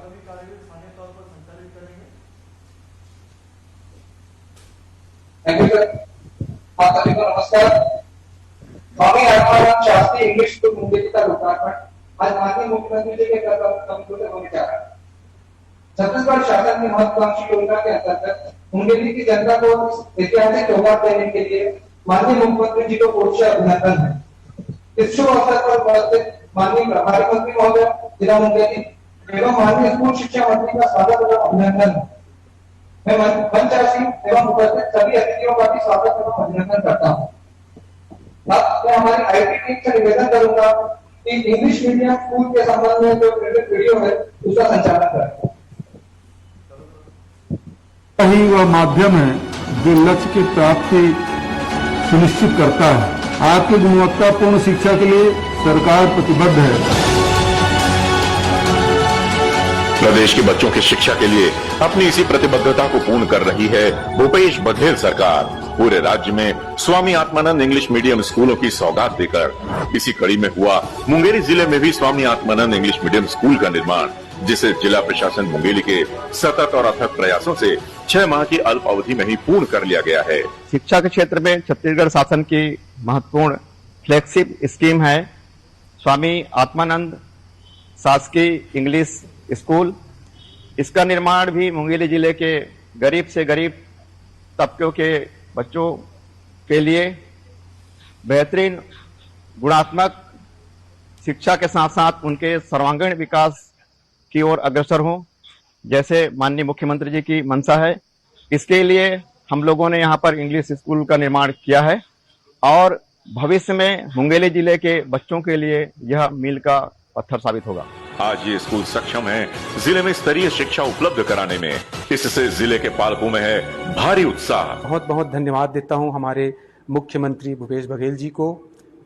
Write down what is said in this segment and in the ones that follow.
आगामी कार्यक्रम स्थानीय तौर पर संचालित करेंगे। Thank you sir. सभी को नमस्कार। स्वामी आत्माराम शास्त्री इंग्लिश स्कूल मुंगेली का लोकार्पण आज माननीय मुख्यमंत्री जी के संबोधित होने जा रहा है। छत्तीसगढ़ शासन की महत्वाकांक्षी योजना के अंतर्गत मुंगेली की जनता को ऐतिहासिक सौगात देने के लिए माननीय मुख्यमंत्री जी को कोट से अभिनंदन है। इस शुभ अवसर पर उपस्थित माननीय प्रभारी मंत्री महोदय जिला मुंगेली एवं माननीय स्कूल शिक्षा मंत्री का स्वागत एवं अभिनंदन है। मैं मंचासीन एवं उपस्थित सभी अतिथियों का भी स्वागत एवं अभिनंदन करता हूँ। मैं हमारी आईटी टीम से निवेदन करूंगा कि इंग्लिश मीडियम स्कूल के संबंध में जो प्रिंटेड वीडियो है उसका संचालन करें। ही वह माध्यम है जो लक्ष्य की प्राप्ति सुनिश्चित करता है। आपकी गुणवत्तापूर्ण शिक्षा के लिए सरकार प्रतिबद्ध है। प्रदेश के बच्चों की शिक्षा के लिए अपनी इसी प्रतिबद्धता को पूर्ण कर रही है भूपेश बघेल सरकार। पूरे राज्य में स्वामी आत्मानंद इंग्लिश मीडियम स्कूलों की सौगात देकर इसी कड़ी में हुआ मुंगेली जिले में भी Swami Atmanand English medium school का निर्माण, जिसे जिला प्रशासन मुंगेली के सतत और अथक प्रयासों से 6 माह की अल्प अवधि में ही पूर्ण कर लिया गया है। शिक्षा के क्षेत्र में छत्तीसगढ़ शासन की महत्वपूर्ण फ्लैगशिप स्कीम है स्वामी आत्मानंद शासकीय इंग्लिश स्कूल। इसका निर्माण भी मुंगेली जिले के गरीब से गरीब तबकों के बच्चों के लिए बेहतरीन गुणात्मक शिक्षा के साथ साथ उनके सर्वांगीण विकास की ओर अग्रसर हों, जैसे माननीय मुख्यमंत्री जी की मंशा है। इसके लिए हम लोगों ने यहाँ पर इंग्लिश स्कूल का निर्माण किया है और भविष्य में मुंगेली जिले के बच्चों के लिए यह मील का पत्थर साबित होगा। आज ये स्कूल सक्षम है जिले में स्तरीय शिक्षा उपलब्ध कराने में। इससे जिले के पालकों में है भारी उत्साह। बहुत बहुत धन्यवाद देता हूँ हमारे मुख्यमंत्री भूपेश बघेल जी को,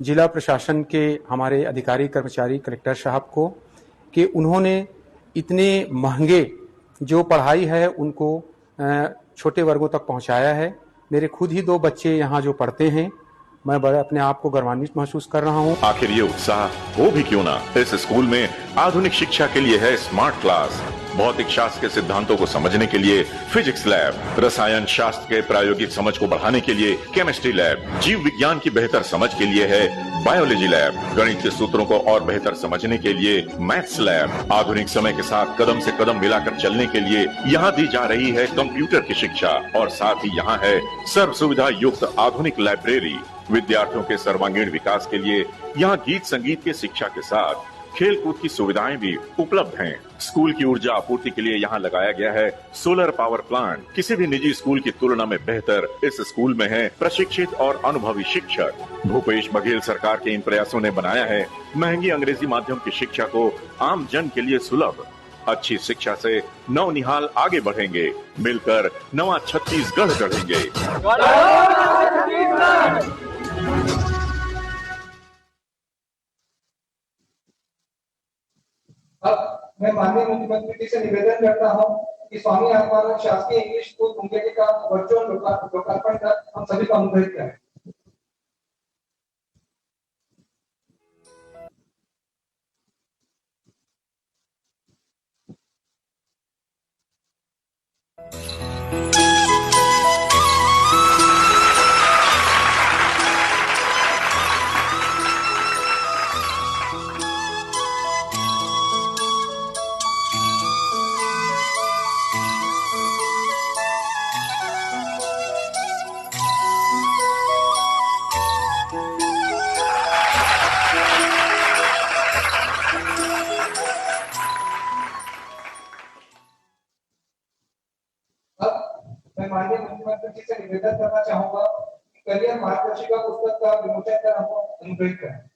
जिला प्रशासन के हमारे अधिकारी कर्मचारी कलेक्टर साहब को, कि उन्होंने इतने महंगे जो पढ़ाई है उनको छोटे वर्गों तक पहुंचाया है। मेरे खुद ही 2 बच्चे यहाँ जो पढ़ते हैं, मैं बड़े अपने आप को गर्वान्वित महसूस कर रहा हूँ। आखिर ये उत्साह हो भी क्यों ना, इस स्कूल में आधुनिक शिक्षा के लिए है स्मार्ट क्लास, भौतिक शास्त्र के सिद्धांतों को समझने के लिए फिजिक्स लैब, रसायन शास्त्र के प्रायोगिक समझ को बढ़ाने के लिए केमिस्ट्री लैब, जीव विज्ञान की बेहतर समझ के लिए है बायोलॉजी लैब, गणित के सूत्रों को और बेहतर समझने के लिए मैथ्स लैब। आधुनिक समय के साथ कदम से कदम मिलाकर चलने के लिए यहाँ दी जा रही है कंप्यूटर की शिक्षा और साथ ही यहाँ है सर्व सुविधा युक्त आधुनिक लाइब्रेरी। विद्यार्थियों के सर्वांगीण विकास के लिए यहाँ गीत संगीत के शिक्षा के साथ खेल कूद की सुविधाएं भी उपलब्ध हैं। स्कूल की ऊर्जा आपूर्ति के लिए यहाँ लगाया गया है सोलर पावर प्लांट। किसी भी निजी स्कूल की तुलना में बेहतर इस स्कूल में है प्रशिक्षित और अनुभवी शिक्षक। भूपेश बघेल सरकार के इन प्रयासों ने बनाया है महंगी अंग्रेजी माध्यम की शिक्षा को आम जन के लिए सुलभ। अच्छी शिक्षा से नवनिहाल आगे बढ़ेंगे, मिलकर नवा छत्तीसगढ़ गढ़ेंगे। अब मैं माननीय मुख्यमंत्री जी से निवेदन करता हूं कि स्वामी आत्मानंद शासकीय इंग्लिश स्कूल मुंगेली का वर्चुअल लोकार्पण कर हम सभी को अनुग्रहित करें। मैं माननीय मुख्यमंत्री जी से निवेदन करना चाहूंगा कि करियर मार्गदर्शिका पुस्तक का विमोचन कर हमको अनुग्रहित करें।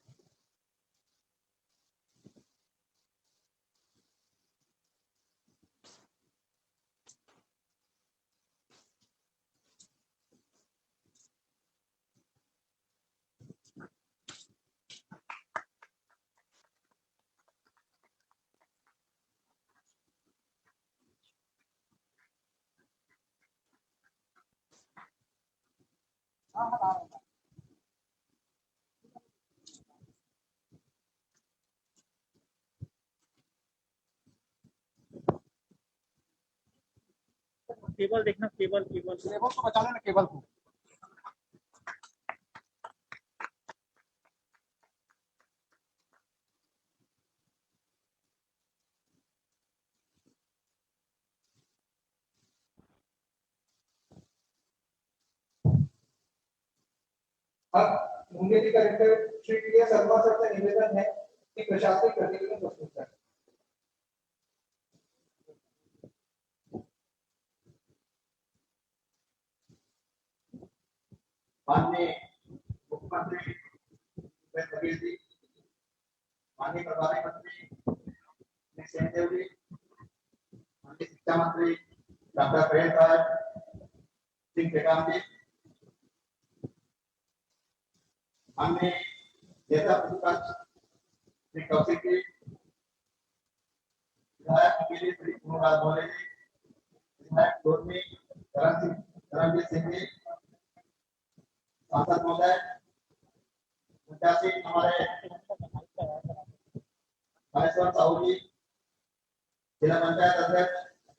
केबल देखना, केबल केबल केबल को बचा लेना, केबल को। अब Mungeli collector Shri T Sharma sir से निवेदन है कि प्रशासनिक प्रतिवेदन प्रस्तुत करें। माननीय मुख्यमंत्री भूपेश बघेल जी, माननीय प्रभारी मंत्री सिंहदेव जी, माननीय शिक्षा मंत्री डॉक्टर प्रेम साहब सिंह टेकाम जी, माननीय नेता प्रतिपक्ष श्री कौशिक जी, विधायक मुंगेली श्री कुमार भोले जी, विधायक गोरमी धर्मजीत सिंह जी, सांसद महोदय, प्रत्याशी हमारे महेश्वर साहू जी, जिला पंचायत अध्यक्ष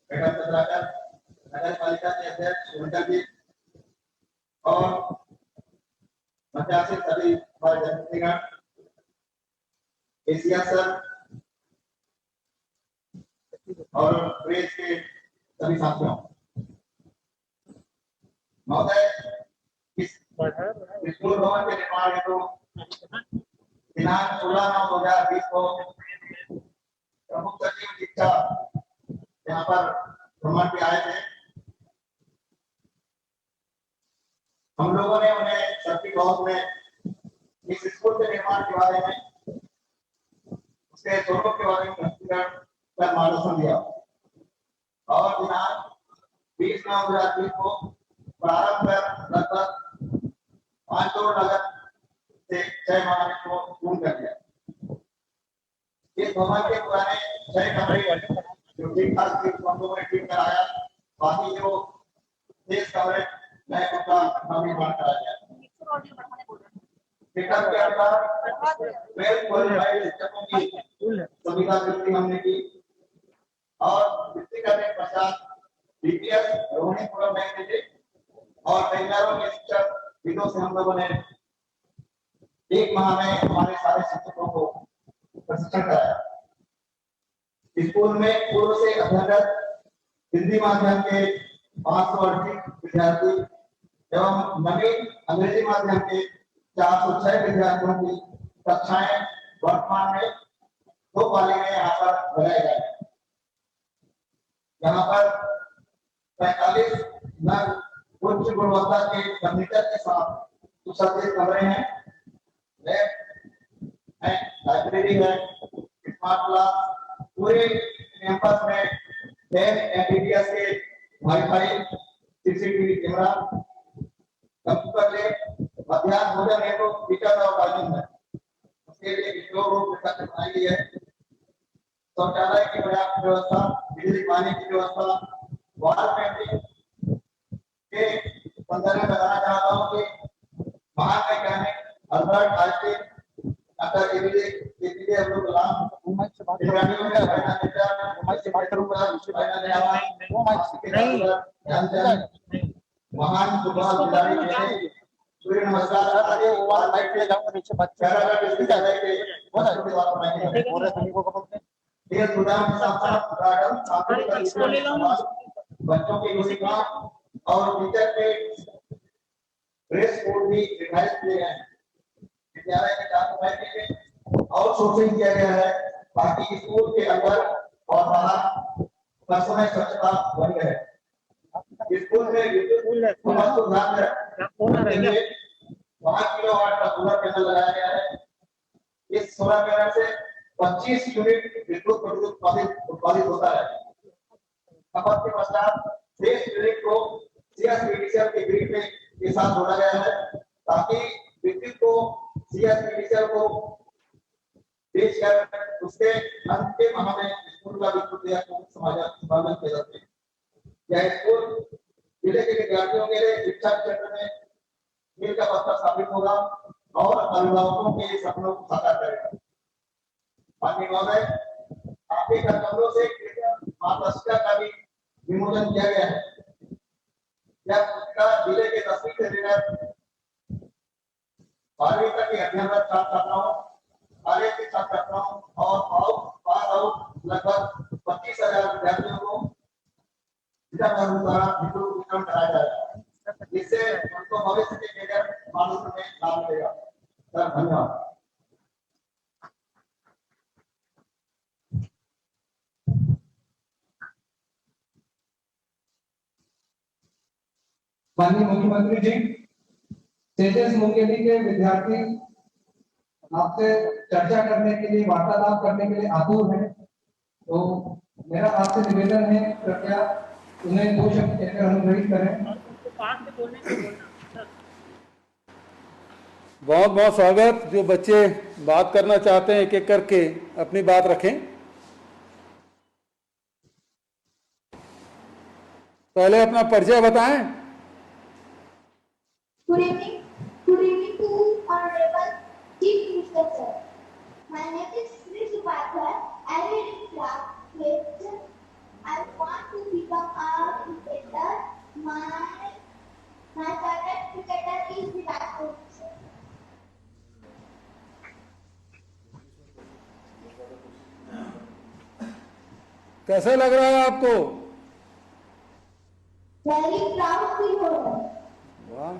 मैडम चंद्राकर, नगर पालिका के अध्यक्ष सुरेंद्र जी और प्रत्याशी सभी हमारे जनप्रतिनिधिगण, एशिया सर और प्रेस के सभी साथियों, महोदय, इस स्कूल भवन के निर्माण हेतु दिनांक 16/9/2020 को प्रमुख सचिव शिक्षा यहाँ पर भ्रमण पे आए थे। हम लोगों ने उन्हें सर्किट हाउस में इस स्कूल के निर्माण के बारे में, उसके स्वरूप के बारे में व्यक्तिगत पर मार्गदर्शन दिया और दिनांक 20/9/2020 को प्रारंभ कर लगभग 5 करोड़ लागत से 6 माह में को पूर्ण कर दिया। इस भवन के पुराने 6 कमरे जो ठीक ठाक हम लोगों ने ठीक कराया, बाकी जो 30 कमरे नए उनका निर्माण कराया गया। विकल्प के अनुसार वेल क्वालिफाइड शिक्षकों की सुविधा वृद्धि हमने की और वृद्धि करने के पश्चात बीपीएस रोहिणीपुरम बैंक में और बेंगलुरु के शिक्षक विदों से हम लोगों ने 1 माह में हमारे सारे शिक्षकों को प्रशिक्षण कराया। स्कूल में पूर्व से अध्ययनरत हिंदी माध्यम के 538 विद्यार्थी एवं नवीन अंग्रेजी माध्यम के 406 विद्यार्थियों की कक्षाएं वर्तमान में 2 पाली में यहाँ पर लगाई गई। यहाँ पर 45 नग उच्च गुणवत्ता के फर्नीचर के साथ सुसज्जित कमरे हैं, लैब है, लाइब्रेरी है, स्मार्ट क्लास, पूरे कैंपस में 10 एमबीपीएस के wifi, CCTV camera, computer lab, मध्याह्न भोजन है तो टीचर और गार्जियन है, उसके लिए स्टोर रूम व्यवस्था बनाई गई है, शौचालय की पर्याप्त व्यवस्था, बिजली पानी की व्यवस्था, वाटर पेंटिंग के संदर्भ में बताना चाहता हूँ कि महान वैज्ञानिक Albert Einstein, doctor APJ Abdul Kalam, महान फुटबॉल खिलाड़ी सूर्य नमस्कार नीचे बच्चों की योजना और टीचर के ड्रेस कोड भी निर्धारित किए गए हैं। विद्यालय के साफ सफाई के लिए आउटसोर्सिंग किया गया है, बाकी स्कूल के अंदर और बाहर समय स्वच्छता बनी है। स्कूल में 5 किलोवाट का सोलर पैनल लगाया गया है। इस सोलर पैनल से 25 यूनिट विद्युत उत्पादित होता है। खपत के पश्चात शेष यूनिट को सीएसपीडीसीएल के ग्रिड में के साथ जोड़ा गया है ताकि विद्युत को सीएसपीडीसीएल को बेचकर उसके अंत के माह में स्कूल का विद्युत को समाधान किया जाता है। यह स्कूल जिले के विद्यार्थियों के लिए शिक्षा क्षेत्र में मील का पत्थर साबित होगा और अभिभावकों के सपनों को साकार करेगा। माननीय महोदय, आपके कमरों से मार्गदर्शिका का भी विमोचन किया गया है। यह पुस्तिका जिले के 10वीं से लेकर 12वीं तक के अध्ययनरत छात्र छात्राओं, आगे के छात्र छात्राओं और पास आउट लगभग 25,000 विद्यार्थियों को जिला प्रबंधन द्वारा निःशुल्क वितरण कराया जाएगा, जिससे उनको भविष्य के करियर मानव में लाभ मिलेगा। सर धन्यवाद। माननीय मुख्यमंत्री जी, तेजस मुंगेली के विद्यार्थी आपसे चर्चा करने के लिए, वार्तालाप करने के लिए आतुर हैं, तो मेरा आपसे निवेदन है, कृपया उन्हें 2 शब्द कहकर अनुग्रहित करें। बहुत बहुत स्वागत। जो बच्चे बात करना चाहते हैं एक एक करके अपनी बात रखें। पहले अपना परिचय बताएं। Good evening to Honorable Chief Minister Sir. My name is Sri Supathar. I read in class 8th. I want to become a cricketer. My favorite cricketer is Virat Kohli sir. कैसा लग रहा है आपको? Very proud feel हो रहा है। वाह,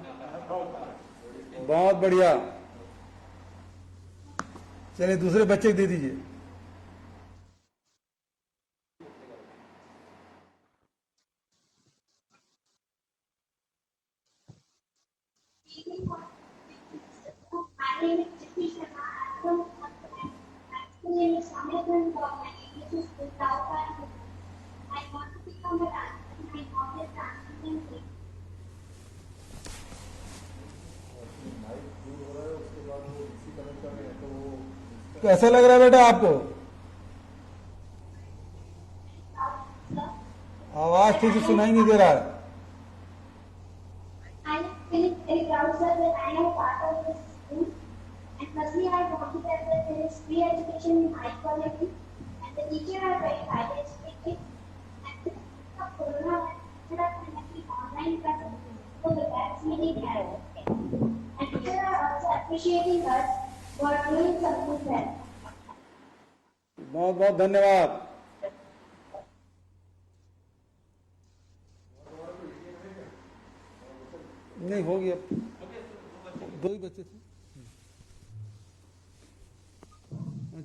बहुत बढ़िया। चलिए दूसरे बच्चे को दे दीजिए। My name is Chitti Sharma. My name is Sametan Gaur. My English is Gultauka. I want to become a dancer. My hobby is dancing and singing. कैसा लग रहा है बेटा आपको? आवाज ठीक से सुनाई नहीं दे रहा है। I am feeling very proud, sir, that I am part of this school. And firstly, I wanted that there is free education in high quality, and the teachers are very highly educated. And the corona instead of conducting online classes, so the best meeting had. And teachers are also appreciating us for doing something well. बहुत बहुत धन्यवाद। नहीं हो गया, 2 ही बच्चे थे।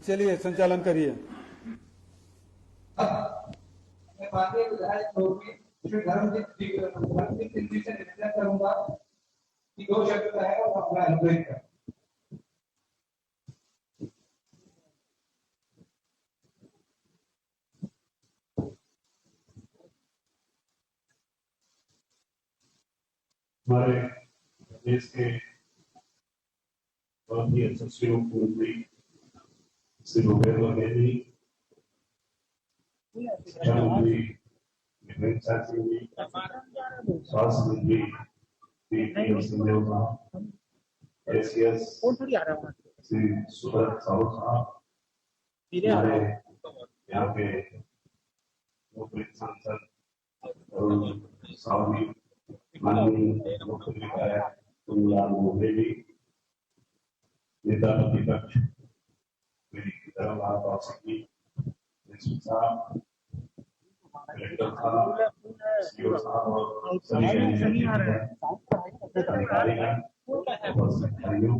चलिए संचालन करिए। माननीय विधायक श्री धर्मजीत सिंह जी से निवेदन करूंगा कि 2 शब्द कहेगा वो अपना अनुग्रहित करें। हमारे देश के बहुत ही यशस्वी मुख्यमंत्री श्री भूपेश बघेल जी, शिक्षा मंत्री महेंद्र सिंह जी, स्वास्थ्य मंत्री श्री टी.एस. सिंहदेव साहब, एसीएस श्री सुब्रत साहू साहब, हमारे यहाँ के मुख्य सांसद अरुण साहू जी, माननीय मुख्य विधायक कुंदलाल मोहल्ले, नेता प्रतिपक्ष मेरी धर्मलाल कौशिक जी, साहब, कलेक्टर साहब, सीओ साहब और सभी अधिकारीगण, उपस्थितियों,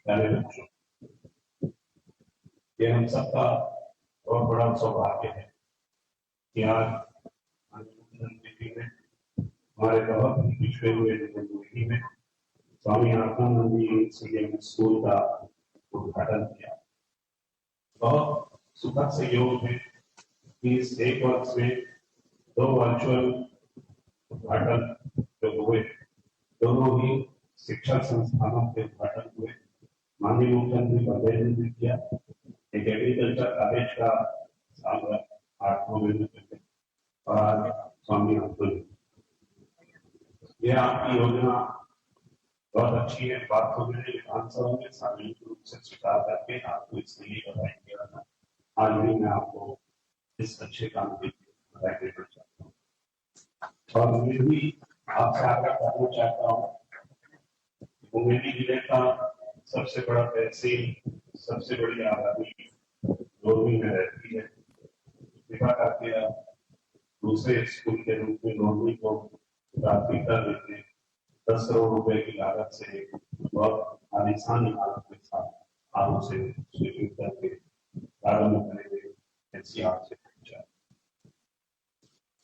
प्यारे बच्चों, ये हम सबका बहुत बड़ा सौभाग्य है कि आज मुख्यमंत्री में हमारे बहुत ही पिछड़े हुए जिले में स्वामी आत्मानंद जी स्कूल का उद्घाटन किया। बहुत सुखद संयोग है कि इस 1 वर्ष में 2 वर्चुअल उद्घाटन जो हुए, दोनों ही शिक्षण संस्थानों के उद्घाटन हुए। माननीय मुख्यमंत्री बघेल ने किया, एक एग्रीकल्चर कॉलेज का 8 में और आज स्वामी आत्मानंद। यह आपकी योजना बहुत अच्छी है। बात को मैंने विधानसभा में सार्वजनिक रूप से स्वीकार करके आपको इसके लिए बधाई दिया था। आज भी मैं आपको इस अच्छे काम के लिए बधाई देना चाहता हूँ। और मैं भी आपसे आग्रह करना चाहता हूँ, मुंगेली जिले का सबसे बड़ा तहसील, सबसे बड़ी आबादी लोधी में रहती है। कृपा करके आप दूसरे स्कूल के रूप में लोधी को प्राथमिकता देते 10 करोड़ रुपए की लागत से बहुत आलिशान इमारत के साथ आरों से स्वीकृत करके प्रारंभ करेंगे, ऐसी आपसे पूछा।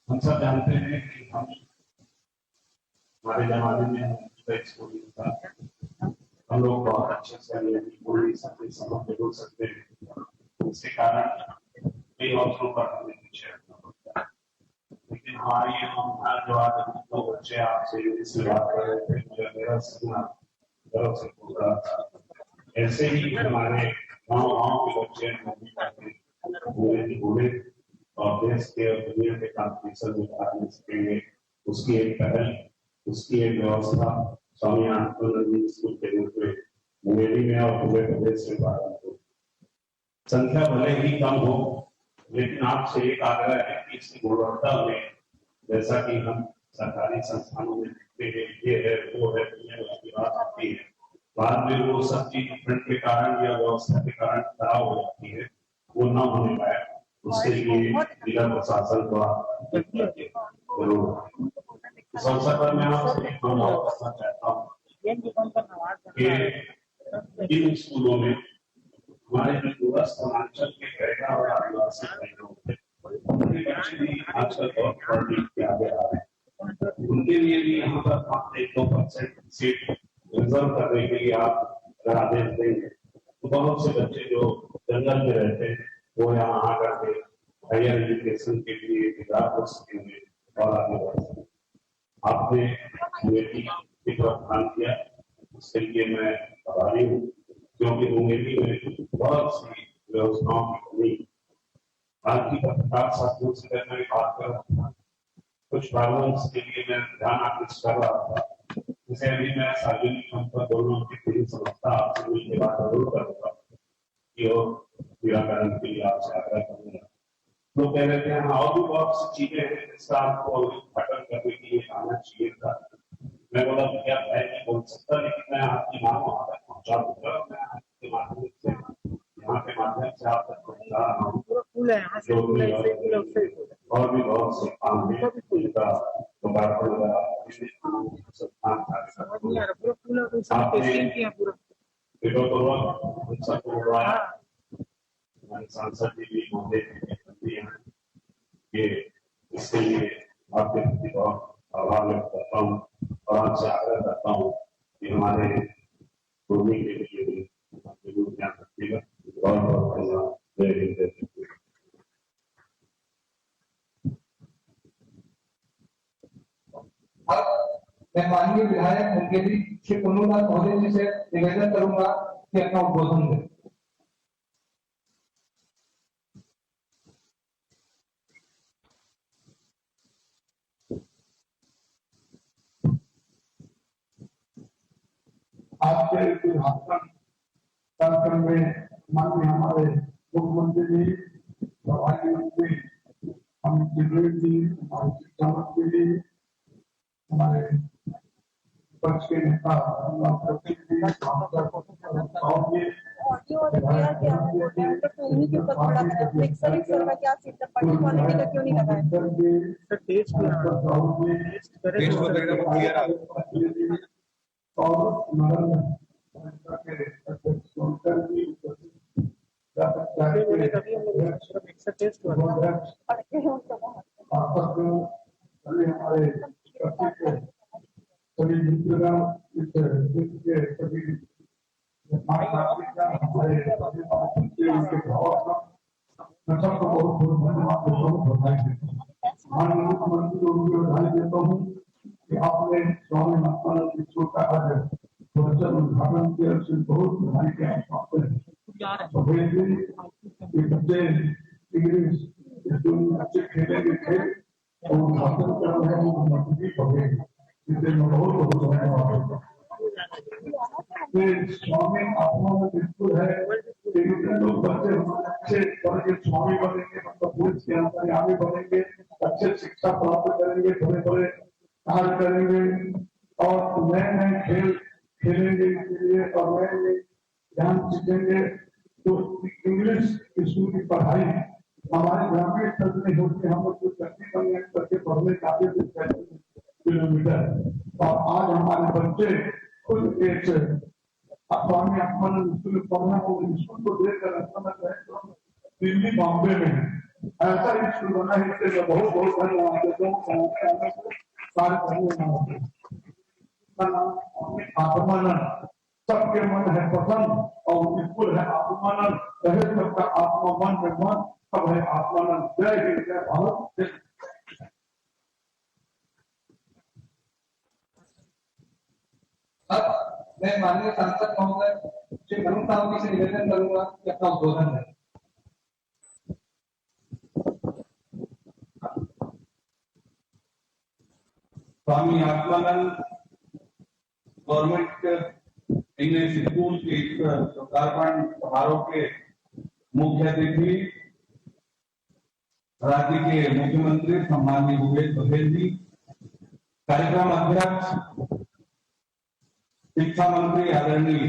हम सब जानते हैं कि हमारे जमाने में स्कूल था, हम लोग बहुत अच्छे से बोल नहीं सकते, समझ बोल सकते हैं, इसके कारण कई अवसरों पर हमें पीछे रखना पड़ता है। लेकिन हमारी जो आज दो बच्चे आपसे इसमें बात कर रहे थे, मुझे मेरा सुनना गर्व से बोल रहा था। ऐसे ही हमारे गाँव के बच्चे बोले और देश के और दुनिया के कॉम्पिटिशन में भाग ले सकेंगे, उसकी एक पहल, उसकी एक व्यवस्था स्वामी आत्मानंद स्कूल के रूप में मुंगेली में और पूरे प्रदेश में प्रारंभ हो। संख्या भले ही कम हो, लेकिन आपसे एक आग्रह है कि इसकी गुणवत्ता में, जैसा कि हम सरकारी संस्थानों में देखते हैं, ये है वो है, उसकी बात आती है, बाद में वो सब चीज फ्रंट के कारण या व्यवस्था के कारण खराब हो जाती है, वो न होने पाए, उसके लिए जिला प्रशासन को जरूर। इस अवसर पर मैं आपसे एक अनुरोध करना चाहता हूँ कि इन स्कूलों में हमारे जो दूरस्थ समांचल के गैर और आदिवासी उनके बच्चे भी आजकल बहुत पढ़ लिख के आगे आ रहे हैं, उनके लिए भी यहाँ पर 1-2% सीट रिजर्व करने के लिए आप अगर आदेश देंगे तो बहुत से बच्चे जो जंगल में रहते हैं वो यहाँ आकर के हायर एजुकेशन के लिए तैयार हो सकेंगे और आगे बढ़ सकेंगे। आपने मुंगेली की तरफ ध्यान दिया, उसके लिए मैं आभारी हूँ, क्योंकि मुंगेली में बहुत सी व्यवस्थाओं की कमी। आज की पत्रकार साथियों से मैं बात कर रहा था, कुछ प्रॉब्लम्स के लिए मैं ध्यान आकृष्ट कर रहा था, जिसे अभी मैं सार्वजनिक मंच पर दोनों की पूरी समस्या आपसे मिलकर बात जरूर करूंगा कि निराकरण के लिए आपसे आग्रह करूंगा। तो कह रहे थे और भी बहुत सी चीजें हैं जिसका आपको उद्घाटन करने के लिए आना चाहिए था। मैं बोला भैया मैं नहीं बोल सकता, लेकिन मैं आपकी मांग वहां तक पहुंचा दूंगा। मैं आपके माध्यम से यहाँ के माध्यम से आप तक पहुंचा रहा हूँ, और भी बहुत से काम है जिनका लोकार्पण सांसद जी भी मौके ये इसके लिए आपके प्रति बहुत आभार व्यक्त करता हूँ और आपसे आग्रह करता हूँ कि हमारे भूमि के लिए भी जरूर ध्यान रखिएगा। बहुत बहुत धन्यवाद। जय हिंद, जय हिंद। मैं माननीय विधायक मुंगेली श्री पुन्नूलाल महोदय जी से निवेदन करूंगा कि अपना उद्बोधन दें। आज के उद्घाटन कार्यक्रम में माननीय हमारे मुख्यमंत्री जी, प्रभारी मंत्री अमित जी, हमारे शिक्षा मंत्री जी, हमारे विपक्ष के नेता हमारे सभी मित्रगण सभी सबको बहुत बहुत धन्यवाद माननीय मुख्यमंत्री को उनकी बधाई देता हूँ कि आपने स्वामी आत्मानंद स्कूल का आज उद्घाटन किया, उससे बहुत बधाई के बच्चे इंग्लिश स्कूल में अच्छे खेलेंगे खेल और उद्घाटन कर रहे हैं वो मजबूत होंगे, इसलिए मैं बहुत बहुत धन्यवाद। स्वामी आत्मानंद स्कूल है, लोग बच्चे अच्छे तरह के स्वामी बनेंगे, मतलब पुलिस के अंदर आगे बढ़ेंगे, अच्छे शिक्षा प्राप्त करेंगे, बड़े बड़े कार्य करेंगे और नए नए खेल खेलेंगे इसके लिए और नए नए ज्ञान सीखेंगे। तो इंग्लिश स्कूल की पढ़ाई हमारे ग्रामीण स्तर में होती है। हम लोग कुछ करके पढ़ने जाते थे किलोमीटर और आज हमारे बच्चे खुद एक स्वामी आत्मानंद स्कूल में पढ़ना हो, स्कूल को देखकर ऐसा लगता है तो दिल्ली बॉम्बे में ऐसा स्कूल बना है। इसके लिए बहुत बहुत धन्यवाद आत्मानंद सबके मन है पसंद और स्कूल है आत्मानंद रहे सबका आत्मा मन में मन सब है आत्मानंद। जय हिंद जय भारत। मैं माननीय सांसद महोदय श्री धर्म साहब जी से निवेदन करूंगा कि अपना उद्बोधन है। Swami Atmanand government English school के लोकार्पण समारोह के मुख्य अतिथि राज्य के मुख्यमंत्री सम्माननीय भूपेश बघेल जी, कार्यक्रम अध्यक्ष शिक्षा मंत्री आदरणीय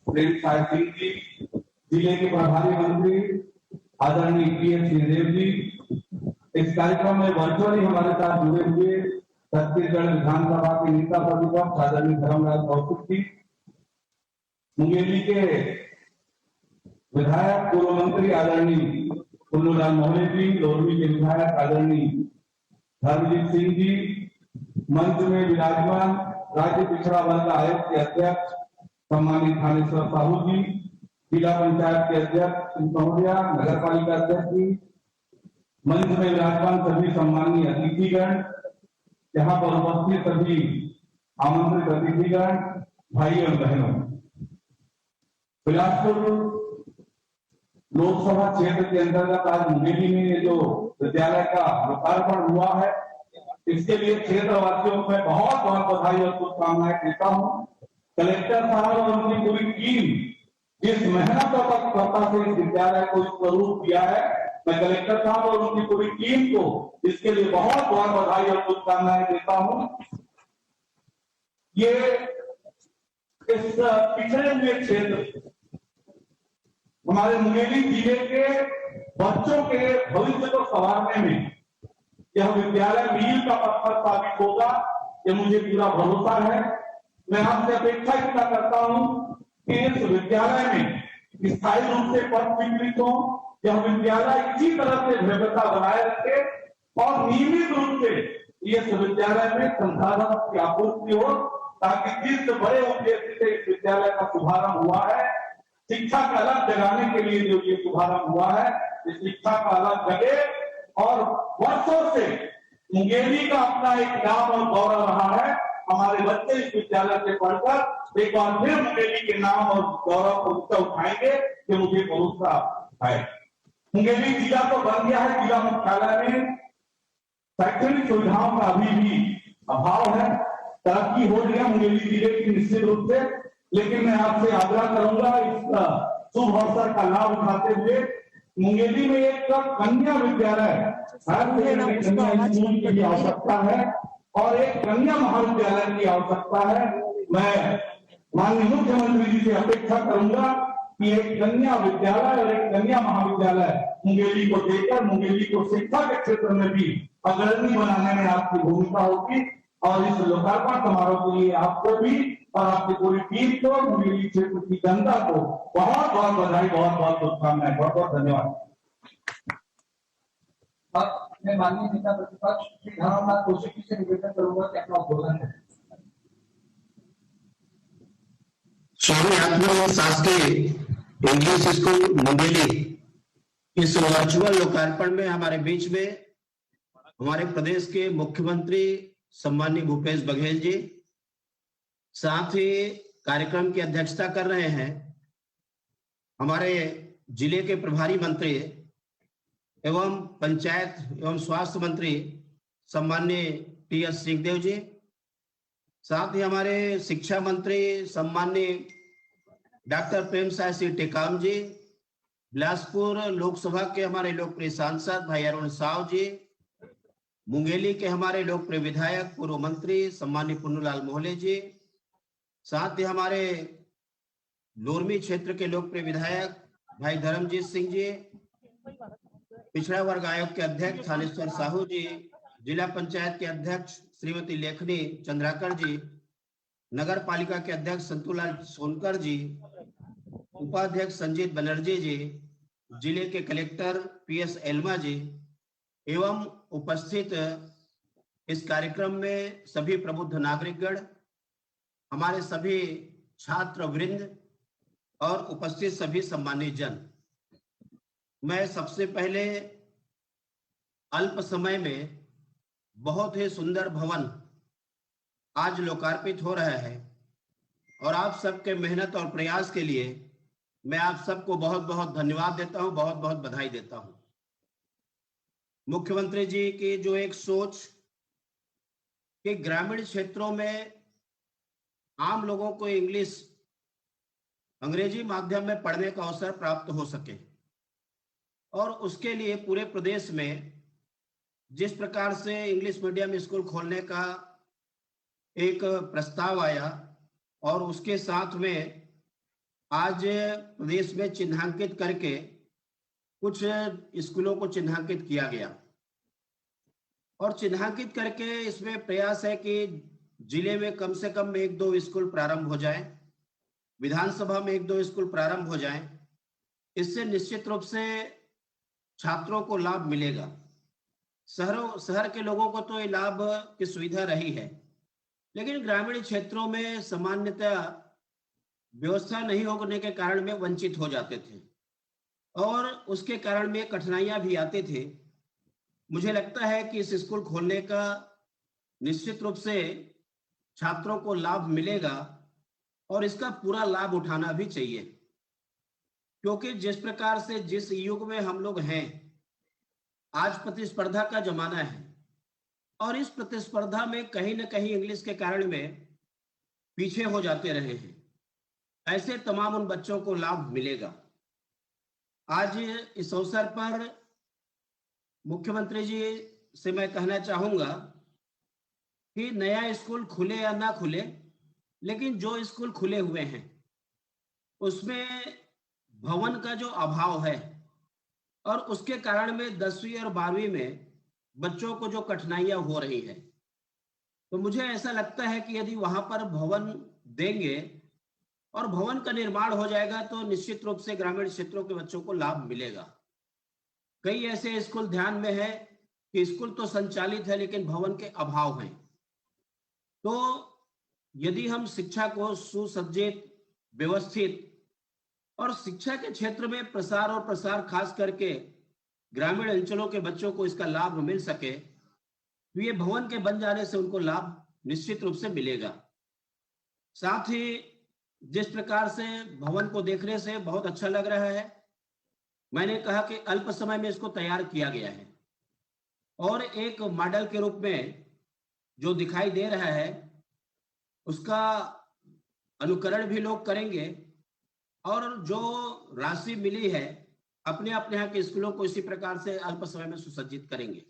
प्रेम साय सिंह जी, जिले के प्रभारी मंत्री आदरणीय पीएस सिंहदेव जी, इस कार्यक्रम में वर्चुअली हमारे साथ जुड़े हुए छत्तीसगढ़ विधानसभा के नेता प्रतिपक्ष आदरणीय धर्मराज कौशिक जी, मुंगेली के विधायक पूर्व मंत्री आदरणीय कुल्लूलाल मोहले जी, लोरमी के विधायक आदरणीय धर्मजीत सिंह जी, मंच में विराजमान राज्य पिछड़ा वर्ग आयोग के अध्यक्ष सम्मानित थानेश्वर साहू जी, जिला पंचायत के अध्यक्ष सिंहौलिया, नगर पालिका अध्यक्ष जी, मंच में विराजमान सभी सम्मानीय अतिथिगण, यहाँ पर उपस्थित सभी आमंत्रित अतिथिगण, भाई और बहनों, बिलासपुर लोकसभा क्षेत्र के अंतर्गत आज मुंगेली में ये जो विद्यालय का लोकार्पण हुआ है, इसके लिए क्षेत्रवासियों को मैं बहुत बहुत बधाई और शुभकामनाएं देता हूँ। कलेक्टर साहब और उनकी पूरी टीम जिस मेहनत और तत्परता से इस विद्यालय को इस स्वरूप दिया है, मैं कलेक्टर साहब और उनकी पूरी टीम को इसके लिए बहुत बहुत बधाई और शुभकामनाएं देता हूँ। ये इस पिछड़े हुए क्षेत्र हमारे मुंगेली जिले के बच्चों के भविष्य को संवारने में यह विद्यालय मील का पत्थर साबित होगा, ये मुझे पूरा भरोसा है। मैं आपसे अपेक्षा इतना करता हूं कि इस विद्यालय में स्थायी रूप से पद स्वीकृत हो, यह विद्यालय इसी तरह से भव्यता बनाए रखे और नियमित रूप से इस विद्यालय में संसाधन की आपूर्ति हो, ताकि जिस बड़े उद्देश्य से इस विद्यालय का शुभारंभ हुआ है, शिक्षा का अलग जगाने के लिए जो ये शुभारंभ हुआ है, इस शिक्षा का अलग जगे और वर्षों से मुंगेली का अपना एक नाम और गौरव रहा है। हमारे बच्चे इस विद्यालय से पढ़कर एक बार फिर मुंगेली के नाम और गौरव को ऊंचा उठाएंगे, कि मुझे भरोसा है। मुंगेली जिला तो बन गया है, जिला मुख्यालय में शैक्षणिक सुविधाओं का अभी भी अभाव है, तरक्की हो रही है मुंगेली जिले की निश्चित रूप से, लेकिन मैं आपसे आग्रह करूंगा इस शुभ अवसर का लाभ उठाते हुए मुंगेली में एक कन्या विद्यालय स्कूल की आवश्यकता है और एक कन्या महाविद्यालय की आवश्यकता है। मैं माननीय मुख्यमंत्री जी से अपेक्षा करूंगा कि एक कन्या विद्यालय और एक कन्या महाविद्यालय मुंगेली को देकर मुंगेली को शिक्षा के क्षेत्र में भी अग्रणी बनाने में आपकी भूमिका होगी। और इस लोकार्पण समारोह के लिए आपको भी और आपकी पूरी टीम को, मुंगेली क्षेत्र की जनता को बहुत बहुत बधाई, बहुत बहुत शुभकामनाएं, बहुत बहुत धन्यवाद। मैं माननीय नेता प्रतिपक्ष श्री धर्मनाथ कौशिक जी से निवेदन करूंगा कि अपना उद्बोधन है। स्वामी आत्मानंद शासकीय इंग्लिश स्कूल मुंगेली इस वर्चुअल लोकार्पण में हमारे बीच में हमारे प्रदेश के मुख्यमंत्री सम्माननीय भूपेश बघेल जी, साथ ही कार्यक्रम की अध्यक्षता कर रहे हैं हमारे जिले के प्रभारी मंत्री एवं पंचायत एवं स्वास्थ्य मंत्री सम्माननीय पीएस सिंहदेव जी, साथ ही हमारे शिक्षा मंत्री सम्माननीय डॉक्टर प्रेम साय सिंह टेकाम जी, बिलासपुर लोकसभा के हमारे लोकप्रिय सांसद भाई अरुण साव जी, मुंगेली के हमारे लोकप्रिय विधायक पूर्व मंत्री सम्मानीय पुन्नूलाल मोहले जी, साथ ही हमारे लोरमी क्षेत्र के लोकप्रिय विधायक भाई धर्मजीत सिंह जी, पिछड़ा वर्ग आयोग के अध्यक्ष थानेश्वर साहू जी, जिला पंचायत के अध्यक्ष श्रीमती लेखनी चंद्राकर जी, नगर पालिका के अध्यक्ष संतूलाल सोनकर जी, उपाध्यक्ष संजीत बनर्जी जी, जिले के कलेक्टर PS एल्मा जी एवं उपस्थित इस कार्यक्रम में सभी प्रबुद्ध नागरिकगण, हमारे सभी छात्र वृंद और उपस्थित सभी सम्मानित जन, मैं सबसे पहले अल्प समय में बहुत ही सुंदर भवन आज लोकार्पित हो रहा है और आप सबके मेहनत और प्रयास के लिए मैं आप सबको बहुत बहुत धन्यवाद देता हूं, बहुत बहुत बधाई देता हूं। मुख्यमंत्री जी की जो एक सोच कि ग्रामीण क्षेत्रों में आम लोगों को इंग्लिश अंग्रेजी माध्यम में पढ़ने का अवसर प्राप्त हो सके और उसके लिए पूरे प्रदेश में जिस प्रकार से इंग्लिश मीडियम स्कूल खोलने का एक प्रस्ताव आया और उसके साथ में आज प्रदेश में चिन्हांकित करके कुछ स्कूलों को चिन्हांकित किया गया और चिन्हांकित करके इसमें प्रयास है कि जिले में कम से कम 1-2 स्कूल प्रारंभ हो जाए, विधानसभा में 1-2 स्कूल प्रारंभ हो जाए। इससे निश्चित रूप से छात्रों को लाभ मिलेगा। शहर के लोगों को तो ये लाभ की सुविधा रही है, लेकिन ग्रामीण क्षेत्रों में सामान्यतः व्यवस्था नहीं होने के कारण में वंचित हो जाते थे और उसके कारण में कठिनाइयां भी आते थे। मुझे लगता है कि इस स्कूल खोलने का निश्चित रूप से छात्रों को लाभ मिलेगा और इसका पूरा लाभ उठाना भी चाहिए, क्योंकि जिस प्रकार से जिस युग में हम लोग हैं, आज प्रतिस्पर्धा का जमाना है और इस प्रतिस्पर्धा में कहीं ना कहीं इंग्लिश के कारण में पीछे हो जाते रहे हैं। ऐसे तमाम उन बच्चों को लाभ मिलेगा। आज इस अवसर पर मुख्यमंत्री जी से मैं कहना चाहूंगा कि नया स्कूल खुले या ना खुले, लेकिन जो स्कूल खुले हुए हैं उसमें भवन का जो अभाव है और उसके कारण में 10वीं और 12वीं में बच्चों को जो कठिनाइयां हो रही है, तो मुझे ऐसा लगता है कि यदि वहां पर भवन देंगे और भवन का निर्माण हो जाएगा तो निश्चित रूप से ग्रामीण क्षेत्रों के बच्चों को लाभ मिलेगा। कई ऐसे स्कूल ध्यान में है कि स्कूल तो संचालित है लेकिन भवन के अभाव हैं। तो यदि हम शिक्षा को सुसज्जित, व्यवस्थित और शिक्षा के क्षेत्र में प्रसार और प्रसार खास करके ग्रामीण अंचलों के बच्चों को इसका लाभ मिल सके, तो ये भवन के बन जाने से उनको लाभ निश्चित रूप से मिलेगा। साथ ही जिस प्रकार से भवन को देखने से बहुत अच्छा लग रहा है, मैंने कहा कि अल्प समय में इसको तैयार किया गया है और एक मॉडल के रूप में जो दिखाई दे रहा है उसका अनुकरण भी लोग करेंगे और जो राशि मिली है अपने अपने यहाँ के स्कूलों को इसी प्रकार से अल्प समय में सुसज्जित करेंगे।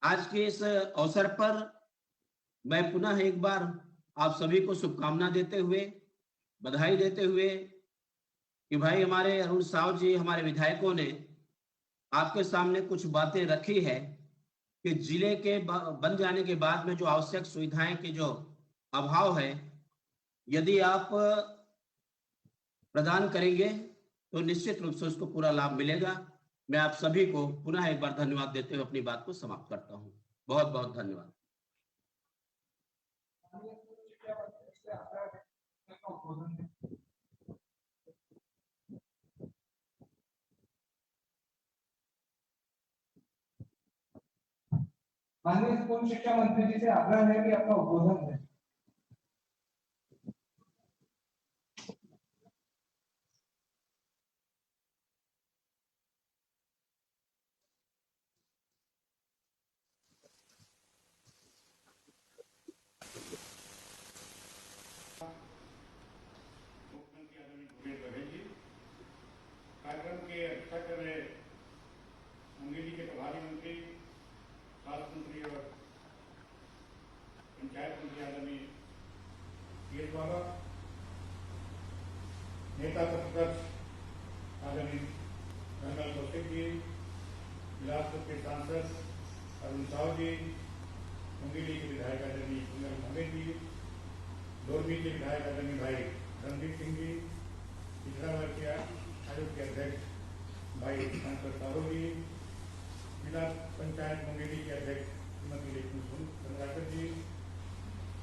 आज के इस अवसर पर मैं पुनः एक बार आप सभी को शुभकामना देते हुए, बधाई देते हुए कि भाई हमारे अरुण साव जी, हमारे विधायकों ने आपके सामने कुछ बातें रखी है कि जिले के बन जाने के बाद में जो आवश्यक सुविधाएं के जो अभाव है, यदि आप प्रदान करेंगे तो निश्चित रूप से उसको पूरा लाभ मिलेगा। मैं आप सभी को पुनः एक बार धन्यवाद देते हुए अपनी बात को समाप्त करता हूं। बहुत बहुत धन्यवाद। माननीय स्कूल शिक्षा मंत्री जी से आग्रह है कि अपना उद्बोधन दें। मुख्यमंत्री आदरणीय भूपेश बघेल जी, कार्यक्रम के अध्यक्षता कर रहे मुंगेली के प्रभारी मंत्री, स्वास्थ्य मंत्री नेता प्रतिपक्ष आदरणीय धर्मलाल कौशिक जी, बिलासपुर के सांसद अरुण साहू जी, मुंगेली के विधायक आदरणीय कुंदन मोहम्मद जी, डोरमी के विधायक आदरणीय भाई रणदीप सिंह जी, पिछड़ा वर्ग के आयोग के अध्यक्ष भाई सांसद साहू जी, जिला पंचायत मुंगेली के अध्यक्ष श्रीमती लक्ष्मी चंद्राकर जी,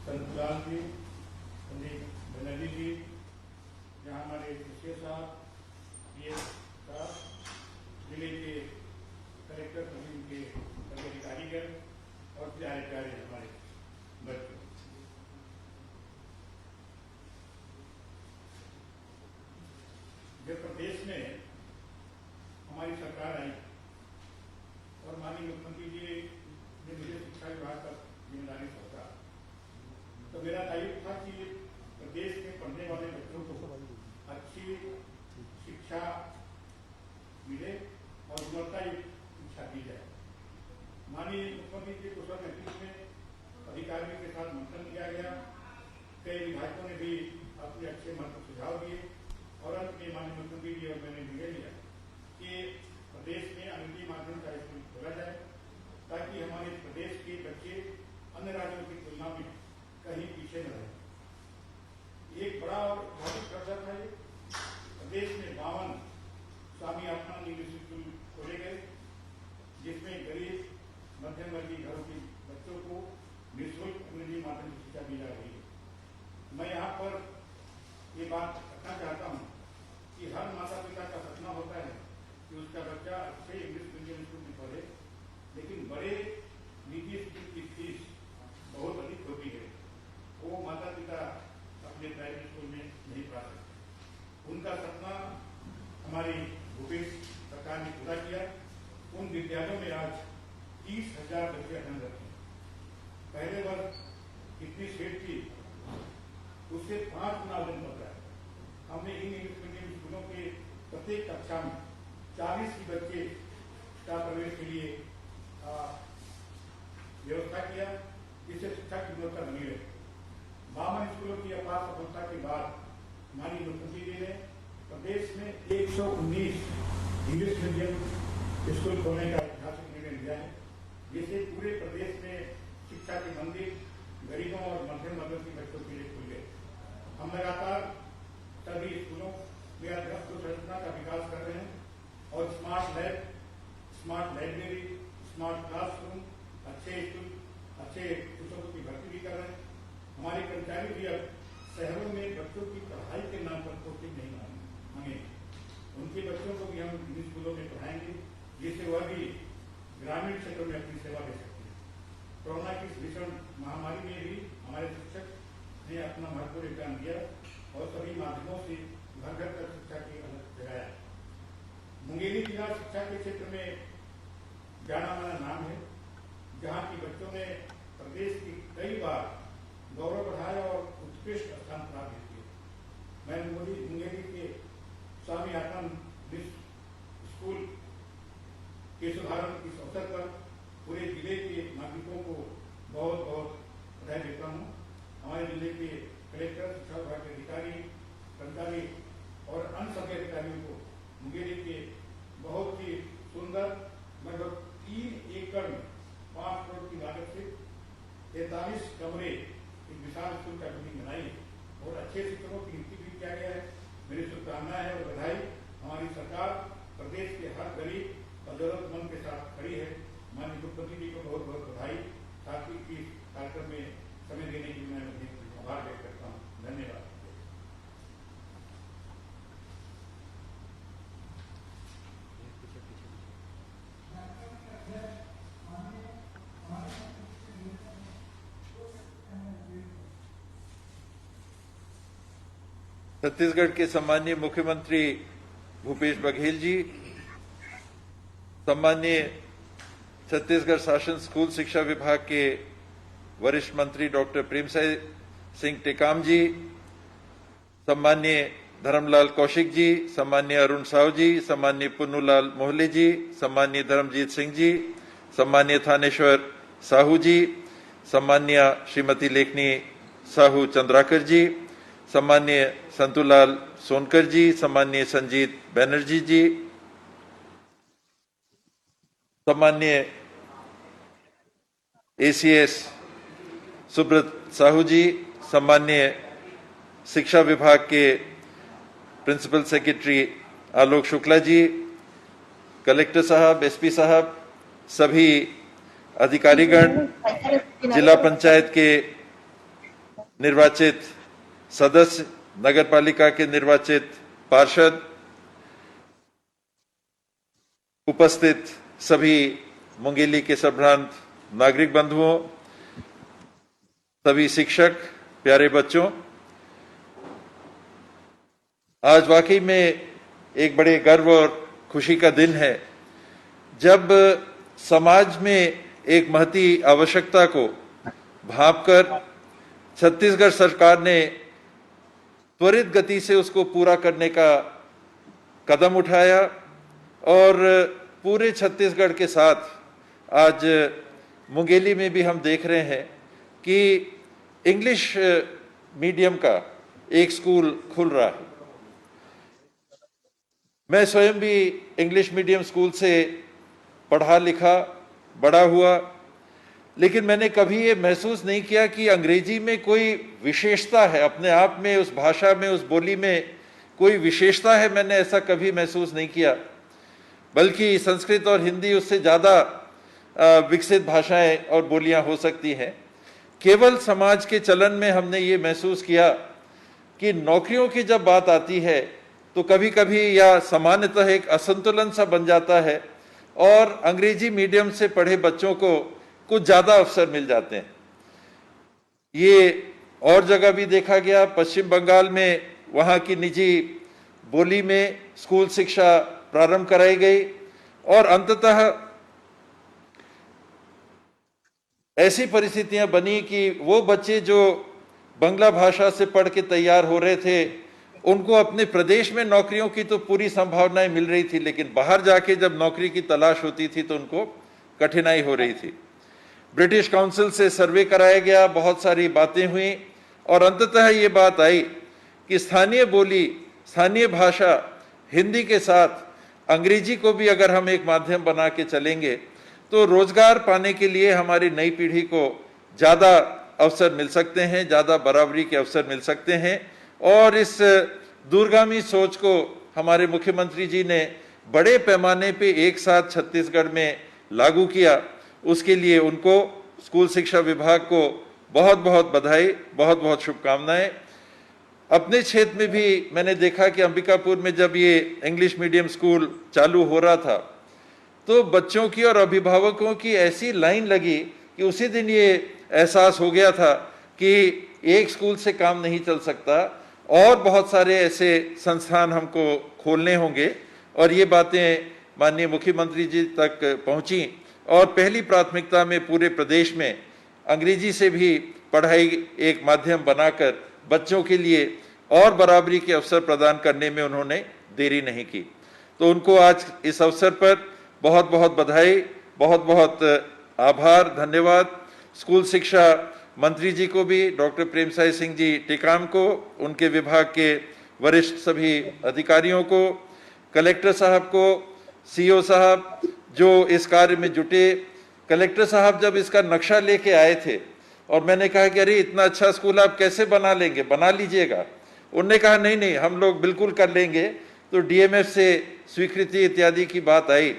संतलाल जी, संदीप बनर्जी जी, यहाँ हमारे मुखिया साहब, पीएस साहब, जिले के कलेक्टर सभी के सभी कारीगर और प्यारे प्यारे हमारे बच्चों, जब प्रदेश में हमारी सरकार आई और माननीय मुख्यमंत्री जी ने मुझे शिक्षा विभाग का जिम्मेदारी सौंपा, तो मेरा दायित्व था कि प्रदेश में पढ़ने वाले बच्चों को अच्छी शिक्षा मिले और गुणवत्तायुक्त शिक्षा दी जाए। माननीय मुख्यमंत्री जी कुशल नेतृत्व में अधिकारियों के साथ मंथन किया गया, कई विधायकों ने भी अपने अच्छे महत्व सुझाव दिए और अंत में माननीय मुख्यमंत्री जी और मैंने निर्णय लिया कि प्रदेश में अंग्रेजी माध्यम का स्कूल खोला जाए ताकि हमारे प्रदेश के बच्चे अन्य राज्यों की तुलना में कहीं पीछे न रहे। एक बड़ा और ऐतिहासिक कदम था ये। प्रदेश में 52 स्वामी आत्मानंद इंग्लिश स्कूल खोले गए, जिसमें गरीब मध्यम वर्गीय घरों के बच्चों को निःशुल्क अंग्रेजी माध्यम की शिक्षा दी जा रही है। मैं यहाँ पर ये बात रखना चाहता हूँ कि हर माता पिता का सपना होता है कि उसका बच्चा अच्छे इंग्लिश मीडियम स्कूल में पढ़े, लेकिन बड़े निजी स्कूल की फीस बहुत अधिक होती है, वो माता पिता अपने प्राइवेट स्कूल में नहीं पढ़ा सकते। उनका सपना हमारी भूपेश सरकार ने पूरा किया। उन विद्यालयों में आज 30,000 बच्चे अध्ययन करते हैं। पहले वर्ष कितनी सीट थी उससे 5 गुना अध्ययन बढ़ रहा है। हमने इन इंग्लिश मीडियम स्कूलों के प्रत्येक कक्षा में 40 ही बच्चे का प्रवेश के लिए व्यवस्था किया, जिससे शिक्षा की गुणवत्ता बनी रहे। 52 स्कूलों की अपार सफलता के बाद माननीय मुख्यमंत्री जी ने प्रदेश में 119 इंग्लिश मीडियम स्कूल खोलने का ऐतिहासिक निर्णय लिया है, जिससे पूरे प्रदेश में शिक्षा के मंदिर गरीबों और मध्यम वर्ग के बच्चों के लिए खुल गए। हम लगातार सभी स्कूलों में अधोसंरचना का विकास कर रहे हैं और smart lab, smart library, smart classroom, अच्छे स्कूल, अच्छे शिक्षकों की भर्ती भी कर रहे हैं। हमारे कर्मचारी भी अब शहरों में बच्चों की पढ़ाई के नाम पर कोचिंग नहीं मांगे, उनके बच्चों को भी हम इन स्कूलों में पढ़ाएंगे, जिससे वह भी ग्रामीण क्षेत्रों में अपनी सेवा दे सकते हैं। कोरोना की भीषण महामारी में भी हमारे शिक्षक ने अपना महत्वपूर्ण योगदान दिया और सभी माध्यमों से घर घर तक शिक्षा की अलग जगाया। मुंगेली जिला शिक्षा के क्षेत्र में जाना माना नाम है, जहाँ की बच्चों ने प्रदेश की कई बार गौरव बढ़ाया और उत्कृष्ट स्थान प्राप्त किए। मैं मुंगेली के स्वामी आत्मानंद स्कूल के शुभारंभ इस अवसर पर पूरे जिले के नागरिकों को बहुत बहुत बधाई देता हूँ। हमारे जिले के कलेक्टर, शिक्षा विभाग के अधिकारी, कर्मचारी और अन्य सभी अधिकारियों को मुंगेली के बहुत ही सुंदर लगभग 3 एकड़ में 5 करोड़ की लागत से 43 कमरे एक विशाल स्कूल का बिल्डिंग बनाई और अच्छे शिक्षकों की नियुक्ति भी किया गया है। मेरी शुभकामनाएं है और बधाई। हमारी सरकार प्रदेश के हर गरीब और जरूरतमंद के साथ खड़ी है। माननीय मुख्यमंत्री जी को बहुत बहुत बधाई। साथ ही इस कार्यक्रम में समय देने के लिए मैं आभार व्यक्त करता हूँ। धन्यवाद। छत्तीसगढ़ के सम्माननीय मुख्यमंत्री भूपेश बघेल जी, सम्माननीय छत्तीसगढ़ शासन स्कूल शिक्षा विभाग के वरिष्ठ मंत्री डॉक्टर प्रेमसाय सिंह टेकाम जी, सम्माननीय धर्मलाल कौशिक जी, सम्माननीय अरुण साहू जी, सम्माननीय पुन्नूलाल मोहले जी, सम्माननीय धर्मजीत सिंह जी, सम्माननीय थानेश्वर साहू जी, सम्माननीय श्रीमती लेखनी साहू चंद्राकर जी, सम्माननीय संतूलाल सोनकर जी, सम्माननीय संजीत बैनर्जी जी, सम्माननीय एसीएस सुब्रत साहू जी, सम्माननीय शिक्षा विभाग के principal secretary Alok Shukla ji, collector साहब, एसपी साहब, सभी अधिकारीगण, जिला पंचायत के निर्वाचित सदस्य, नगरपालिका के निर्वाचित पार्षद, उपस्थित सभी मुंगेली के संभ्रांत नागरिक बंधुओं, सभी शिक्षक, प्यारे बच्चों, आज वाकई में एक बड़े गर्व और खुशी का दिन है जब समाज में एक महती आवश्यकता को भांपकर छत्तीसगढ़ सरकार ने त्वरित गति से उसको पूरा करने का कदम उठाया और पूरे छत्तीसगढ़ के साथ आज मुंगेली में भी हम देख रहे हैं कि इंग्लिश मीडियम का एक स्कूल खुल रहा है। मैं स्वयं भी इंग्लिश मीडियम स्कूल से पढ़ा लिखा बड़ा हुआ, लेकिन मैंने कभी ये महसूस नहीं किया कि अंग्रेजी में कोई विशेषता है, अपने आप में उस भाषा में, उस बोली में कोई विशेषता है, मैंने ऐसा कभी महसूस नहीं किया। बल्कि संस्कृत और हिंदी उससे ज़्यादा विकसित भाषाएं और बोलियां हो सकती हैं। केवल समाज के चलन में हमने ये महसूस किया कि नौकरियों की जब बात आती है तो कभी कभी या सामान्यतः एक असंतुलन सा बन जाता है और अंग्रेजी मीडियम से पढ़े बच्चों को कुछ ज़्यादा अवसर मिल जाते हैं। ये और जगह भी देखा गया, पश्चिम बंगाल में वहाँ की निजी बोली में स्कूल शिक्षा प्रारंभ कराई गई और अंततः ऐसी परिस्थितियां बनी कि वो बच्चे जो बंगला भाषा से पढ़ के तैयार हो रहे थे उनको अपने प्रदेश में नौकरियों की तो पूरी संभावनाएं मिल रही थी, लेकिन बाहर जाके जब नौकरी की तलाश होती थी तो उनको कठिनाई हो रही थी। ब्रिटिश काउंसिल से सर्वे कराया गया, बहुत सारी बातें हुई और अंततः ये बात आई कि स्थानीय बोली, स्थानीय भाषा हिंदी के साथ अंग्रेजी को भी अगर हम एक माध्यम बना के चलेंगे तो रोजगार पाने के लिए हमारी नई पीढ़ी को ज़्यादा अवसर मिल सकते हैं, ज़्यादा बराबरी के अवसर मिल सकते हैं। और इस दूरगामी सोच को हमारे मुख्यमंत्री जी ने बड़े पैमाने पे एक साथ छत्तीसगढ़ में लागू किया, उसके लिए उनको स्कूल शिक्षा विभाग को बहुत बहुत बधाई, बहुत बहुत शुभकामनाएं। अपने क्षेत्र में भी मैंने देखा कि अंबिकापुर में जब ये इंग्लिश मीडियम स्कूल चालू हो रहा था तो बच्चों की और अभिभावकों की ऐसी लाइन लगी कि उसी दिन ये एहसास हो गया था कि एक स्कूल से काम नहीं चल सकता और बहुत सारे ऐसे संस्थान हमको खोलने होंगे। और ये बातें माननीय मुख्यमंत्री जी तक पहुंची और पहली प्राथमिकता में पूरे प्रदेश में अंग्रेजी से भी पढ़ाई एक माध्यम बनाकर बच्चों के लिए और बराबरी के अवसर प्रदान करने में उन्होंने देरी नहीं की। तो उनको आज इस अवसर पर बहुत बहुत बधाई, बहुत बहुत आभार, धन्यवाद। स्कूल शिक्षा मंत्री जी को भी, डॉक्टर प्रेमसाय सिंह जी टेकाम को, उनके विभाग के वरिष्ठ सभी अधिकारियों को, कलेक्टर साहब को, सीओ साहब जो इस कार्य में जुटे। कलेक्टर साहब जब इसका नक्शा लेके आए थे और मैंने कहा कि अरे इतना अच्छा स्कूल आप कैसे बना लेंगे, बना लीजिएगा। उन्होंने कहा नहीं नहीं हम लोग बिल्कुल कर लेंगे। तो डीएमएफ से स्वीकृति इत्यादि की बात आई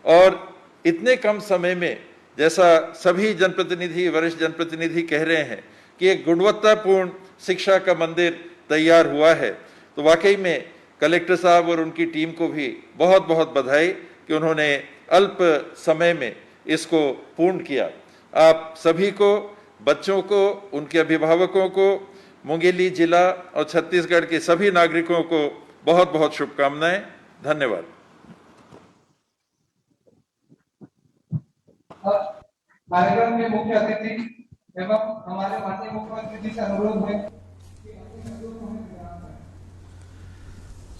और इतने कम समय में, जैसा सभी जनप्रतिनिधि, वरिष्ठ जनप्रतिनिधि कह रहे हैं कि एक गुणवत्तापूर्ण शिक्षा का मंदिर तैयार हुआ है, तो वाकई में कलेक्टर साहब और उनकी टीम को भी बहुत बहुत बधाई कि उन्होंने अल्प समय में इसको पूर्ण किया। आप सभी को, बच्चों को, उनके अभिभावकों को, मुंगेली जिला और छत्तीसगढ़ के सभी नागरिकों को बहुत बहुत शुभकामनाएं। धन्यवाद। कार्यक्रम के मुख्य अतिथि एवं हमारे माननीय मुख्यमंत्री जी से अनुरोध है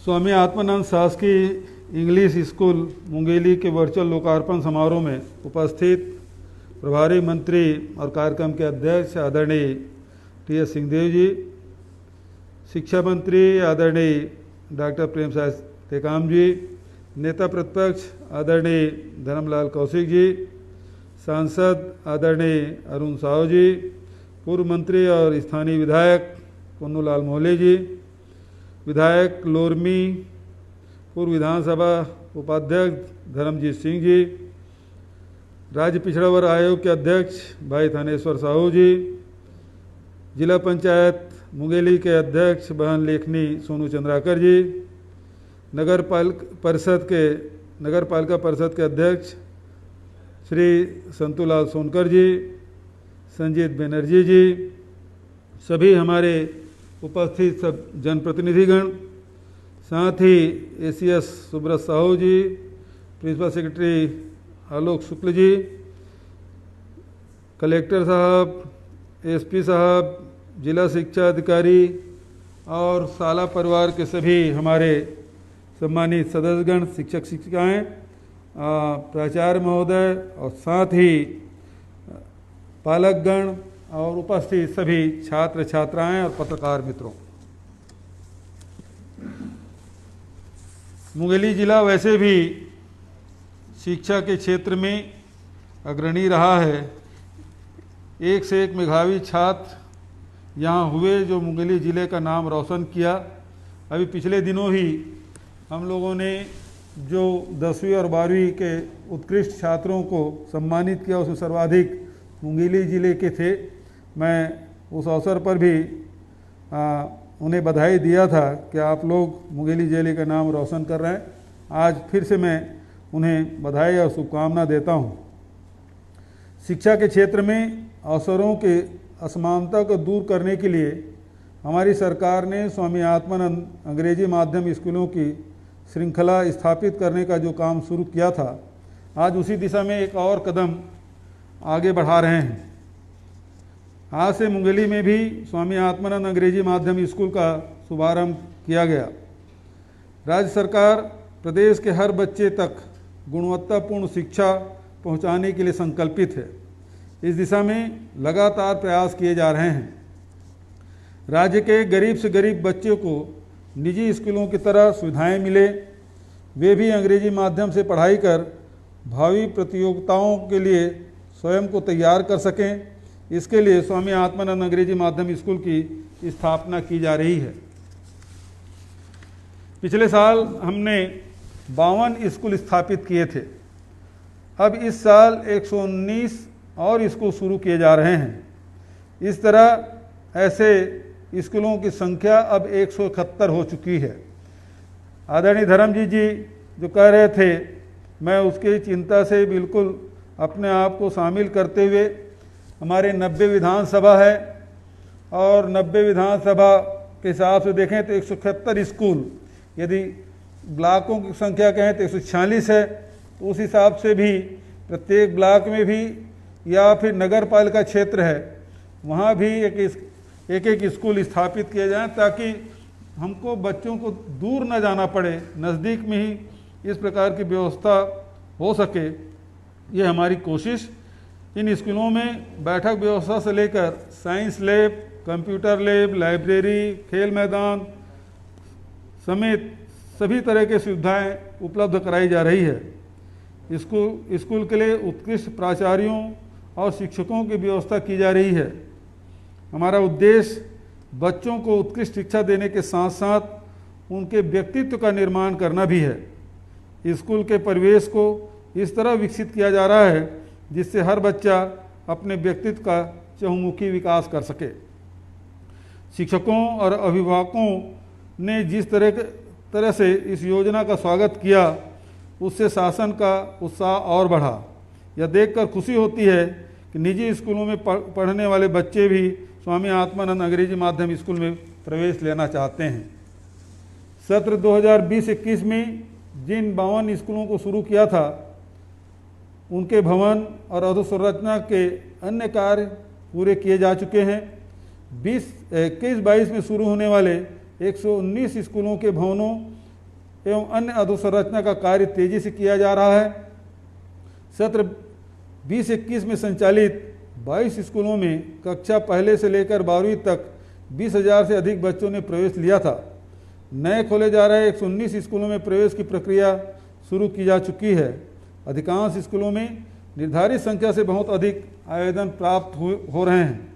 स्वामी आत्मानंद शासकीय इंग्लिश स्कूल मुंगेली के वर्चुअल लोकार्पण समारोह में उपस्थित प्रभारी मंत्री और कार्यक्रम के अध्यक्ष आदरणीय टी.एस. सिंहदेव जी, शिक्षा मंत्री आदरणीय डॉक्टर प्रेमसाय टेकाम जी, नेता प्रतिपक्ष आदरणीय धर्मलाल कौशिक जी, सांसद आदरणीय अरुण साहू जी, पूर्व मंत्री और स्थानीय विधायक पुन्नूलाल मोहले जी, विधायक लोरमी, पूर्व विधानसभा उपाध्यक्ष धर्मजीत सिंह जी, राज्य पिछड़ा वर्ग आयोग के अध्यक्ष भाई थानेश्वर साहू जी, जिला पंचायत मुंगेली के अध्यक्ष बहन लेखनी सोनू चंद्राकर जी, नगर पालिका परिषद के अध्यक्ष श्री संतूलाल सोनकर जी, संजीत बनर्जी जी, सभी हमारे उपस्थित सब जनप्रतिनिधिगण, साथ ही एसीएस सुब्रत साहू जी, प्रिंसिपल सेक्रेटरी आलोक शुक्ल जी, कलेक्टर साहब, एसपी साहब, जिला शिक्षा अधिकारी और शाला परिवार के सभी हमारे सम्मानित सदस्यगण, शिक्षक शिक्षिकाएं, प्राचार्य महोदय और साथ ही पालकगण और उपस्थित सभी छात्र छात्राएं और पत्रकार मित्रों। मुंगेली जिला वैसे भी शिक्षा के क्षेत्र में अग्रणी रहा है। एक से एक मेधावी छात्र यहाँ हुए जो मुंगेली ज़िले का नाम रोशन किया। अभी पिछले दिनों ही हम लोगों ने जो 10वीं और 12वीं के उत्कृष्ट छात्रों को सम्मानित किया, उसमें सर्वाधिक मुंगेली ज़िले के थे। मैं उस अवसर पर भी उन्हें बधाई दिया था कि आप लोग मुंगेली ज़िले का नाम रोशन कर रहे हैं। आज फिर से मैं उन्हें बधाई और शुभकामना देता हूं। शिक्षा के क्षेत्र में अवसरों के असमानता को दूर करने के लिए हमारी सरकार ने स्वामी आत्मानंद अंग्रेजी माध्यम स्कूलों की श्रृंखला स्थापित करने का जो काम शुरू किया था, आज उसी दिशा में एक और कदम आगे बढ़ा रहे हैं। आज से मुंगेली में भी स्वामी आत्मानंद अंग्रेजी माध्यम स्कूल का शुभारंभ किया गया। राज्य सरकार प्रदेश के हर बच्चे तक गुणवत्तापूर्ण शिक्षा पहुंचाने के लिए संकल्पित है। इस दिशा में लगातार प्रयास किए जा रहे हैं। राज्य के गरीब से गरीब बच्चे को निजी स्कूलों की तरह सुविधाएं मिले, वे भी अंग्रेजी माध्यम से पढ़ाई कर भावी प्रतियोगिताओं के लिए स्वयं को तैयार कर सकें। इसके लिए स्वामी आत्मानंद अंग्रेजी माध्यम स्कूल की स्थापना की जा रही है। पिछले साल हमने 52 स्कूल स्थापित किए थे। अब इस साल 119 और स्कूल शुरू किए जा रहे हैं। इस तरह ऐसे स्कूलों की संख्या अब 171 हो चुकी है। आदरणीय धर्मजीत जी जो कह रहे थे, मैं उसकी चिंता से बिल्कुल अपने आप को शामिल करते हुए, हमारे 90 विधानसभा है और 90 विधानसभा के हिसाब से देखें तो 171 स्कूल, यदि ब्लॉकों की संख्या कहें तो 146 है। उस हिसाब से भी प्रत्येक ब्लॉक में भी या फिर नगर पालिका क्षेत्र है, वहाँ भी एक स्कूल स्थापित किए जाएं ताकि हमको बच्चों को दूर न जाना पड़े, नज़दीक में ही इस प्रकार की व्यवस्था हो सके। ये हमारी कोशिश। इन स्कूलों में बैठक व्यवस्था से लेकर science lab, computer lab, library, खेल मैदान समेत सभी तरह की सुविधाएं उपलब्ध कराई जा रही है। स्कूल के लिए उत्कृष्ट प्राचार्यों और शिक्षकों की व्यवस्था की जा रही है। हमारा उद्देश्य बच्चों को उत्कृष्ट शिक्षा देने के साथ साथ उनके व्यक्तित्व का निर्माण करना भी है। स्कूल के परिवेश को इस तरह विकसित किया जा रहा है जिससे हर बच्चा अपने व्यक्तित्व का चहुमुखी विकास कर सके। शिक्षकों और अभिभावकों ने जिस तरह से इस योजना का स्वागत किया, उससे शासन का उत्साह और बढ़ा। यह देखकर खुशी होती है कि निजी स्कूलों में पढ़ने वाले बच्चे भी स्वामी आत्मानंद अंग्रेजी माध्यम स्कूल में प्रवेश लेना चाहते हैं। सत्र 2020-21 में जिन 52 स्कूलों को शुरू किया था, उनके भवन और अधोसंरचना के अन्य कार्य पूरे किए जा चुके हैं। 21-22 में शुरू होने वाले 119 स्कूलों के भवनों एवं अन्य अधोसंरचना का कार्य तेजी से किया जा रहा है। सत्र 20-21 में संचालित 22 स्कूलों में कक्षा पहले से लेकर 12वीं तक 20,000 से अधिक बच्चों ने प्रवेश लिया था। नए खोले जा रहे 119 स्कूलों में प्रवेश की प्रक्रिया शुरू की जा चुकी है। अधिकांश स्कूलों में निर्धारित संख्या से बहुत अधिक आवेदन प्राप्त हो रहे हैं।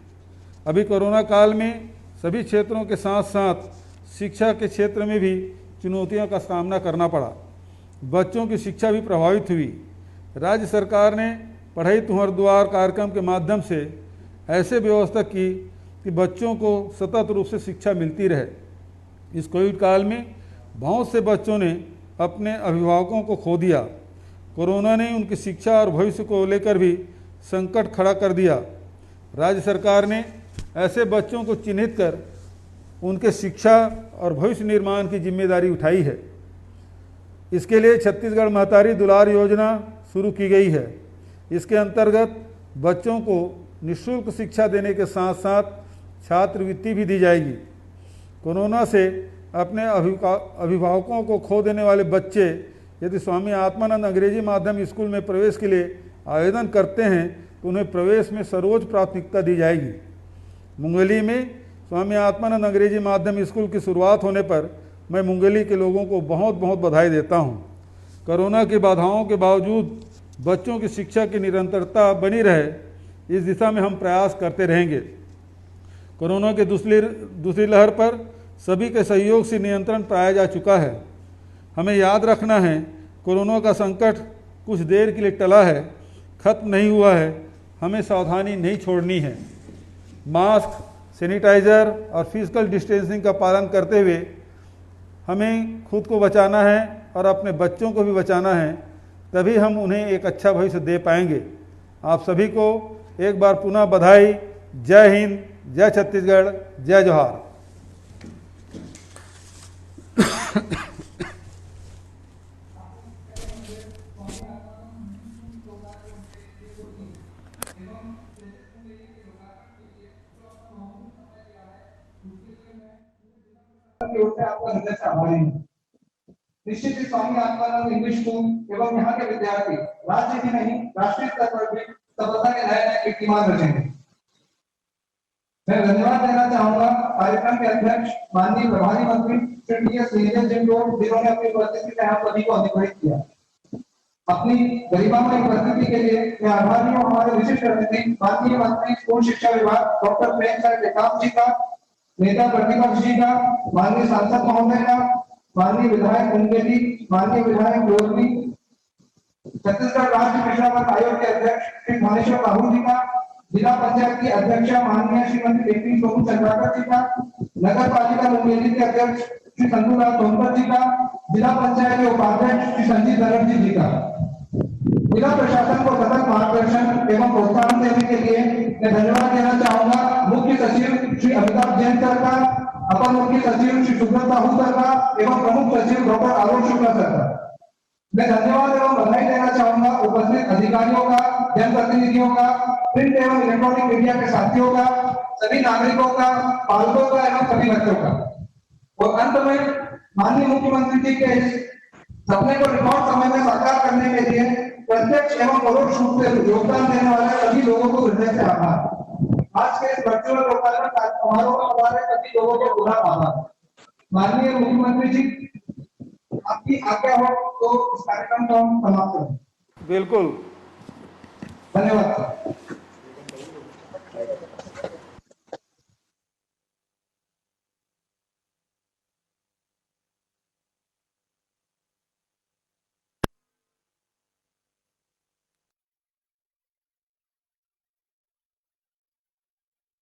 अभी कोरोना काल में सभी क्षेत्रों के साथ साथ शिक्षा के क्षेत्र में भी चुनौतियों का सामना करना पड़ा। बच्चों की शिक्षा भी प्रभावित हुई। राज्य सरकार ने पढ़ाई तुम्हारे द्वार कार्यक्रम के माध्यम से ऐसे व्यवस्था की कि बच्चों को सतत रूप से शिक्षा मिलती रहे। इस कोविड काल में बहुत से बच्चों ने अपने अभिभावकों को खो दिया। कोरोना ने उनकी शिक्षा और भविष्य को लेकर भी संकट खड़ा कर दिया। राज्य सरकार ने ऐसे बच्चों को चिन्हित कर उनके शिक्षा और भविष्य निर्माण की जिम्मेदारी उठाई है। इसके लिए छत्तीसगढ़ महतारी दुलार योजना शुरू की गई है। इसके अंतर्गत बच्चों को निःशुल्क शिक्षा देने के साथ साथ छात्रवृत्ति भी दी जाएगी। कोरोना से अपने अभिभावकों को खो देने वाले बच्चे यदि स्वामी आत्मानंद अंग्रेजी माध्यम स्कूल में प्रवेश के लिए आवेदन करते हैं तो उन्हें प्रवेश में सर्वोच्च प्राथमिकता दी जाएगी। मुंगेली में स्वामी आत्मानंद अंग्रेजी माध्यम स्कूल की शुरुआत होने पर मैं मुंगेली के लोगों को बहुत बहुत बधाई देता हूं। कोरोना की बाधाओं के बावजूद बच्चों की शिक्षा की निरंतरता बनी रहे, इस दिशा में हम प्रयास करते रहेंगे। कोरोना के दूसरी लहर पर सभी के सहयोग से नियंत्रण पाया जा चुका है। हमें याद रखना है, कोरोना का संकट कुछ देर के लिए टला है, खत्म नहीं हुआ है। हमें सावधानी नहीं छोड़नी है। मास्क, सैनिटाइजर और फिजिकल डिस्टेंसिंग का पालन करते हुए हमें खुद को बचाना है और अपने बच्चों को भी बचाना है, तभी हम उन्हें एक अच्छा भविष्य दे पाएंगे। आप सभी को एक बार पुनः बधाई। जय हिंद, जय छत्तीसगढ़, जय जोहार। आपका हृदय से आभारी हूं। निश्चित ही स्वामी आत्मानंद इंग्लिश स्कूल एवं यहाँ के विद्यार्थी राज्य ही नहीं राष्ट्रीय स्तर पर भी सफलता के नए कीर्तिमान रचेंगे। मैं धन्यवाद देना चाहूंगा कार्यक्रम के अध्यक्ष माननीय प्रभारी मंत्री श्री टी.एस. नीरज जी को, जिन्होंने अपनी उपस्थिति में आप सभी को अनुग्रहित किया। अपनी गरिमामय उपस्थिति के लिए मैं आभारी हूँ हमारे विशिष्ट अतिथि माननीय मंत्री स्कूल शिक्षा विभाग डॉक्टर प्रेमसाई टेकाम जी का, नेता प्रतिपक्ष जी का, माननीय सांसद महोदय का, माननीय विधायक मुंगेली, माननीय विधायक लोरवी, छत्तीसगढ़ राज्य पिछड़ा वर्ग आयोग के अध्यक्ष श्री भानेश्वर राहुल जी का, जिला पंचायत की अध्यक्षा माननीय श्रीमती देवी सोनू चंद्राकर जी का, नगर पालिका मुंगेली के अध्यक्ष श्री संतूलाल तोमकर जी का, जिला पंचायत के उपाध्यक्ष श्री संजीव बनर्जी जी का। जिला प्रशासन को सतत मार्गदर्शन एवं प्रोत्साहन देने के लिए मैं धन्यवाद देना चाहूंगा मुख्य सचिव श्री अमिताभ जैन सर का, अपर मुख्य सचिव श्री सुब्रत साहू सर का एवं प्रमुख सचिव डॉक्टर आलोक शुक्ला सर का। मैं धन्यवाद एवं बधाई देना चाहूंगा उपस्थित अधिकारियों का, जनप्रतिनिधियों का, प्रिंट एवं इलेक्ट्रॉनिक मीडिया के साथियों का, सभी नागरिकों का, पालकों का एवं सभी बच्चों का। और अंत में माननीय मुख्यमंत्री जी के इस सपने को रिकॉर्ड समय में साकार करने के लिए प्रत्यक्ष एवं परोक्ष रूप से योगदान देने वाले सभी लोगों को हृदय से आभार। आज के इस वर्चुअल लोकार्पण समारोह में हमारे सभी लोगों को पूरा आभार। माननीय मुख्यमंत्री जी, आपकी आज्ञा हो तो इस कार्यक्रम को हम समाप्त करें। बिल्कुल, धन्यवाद।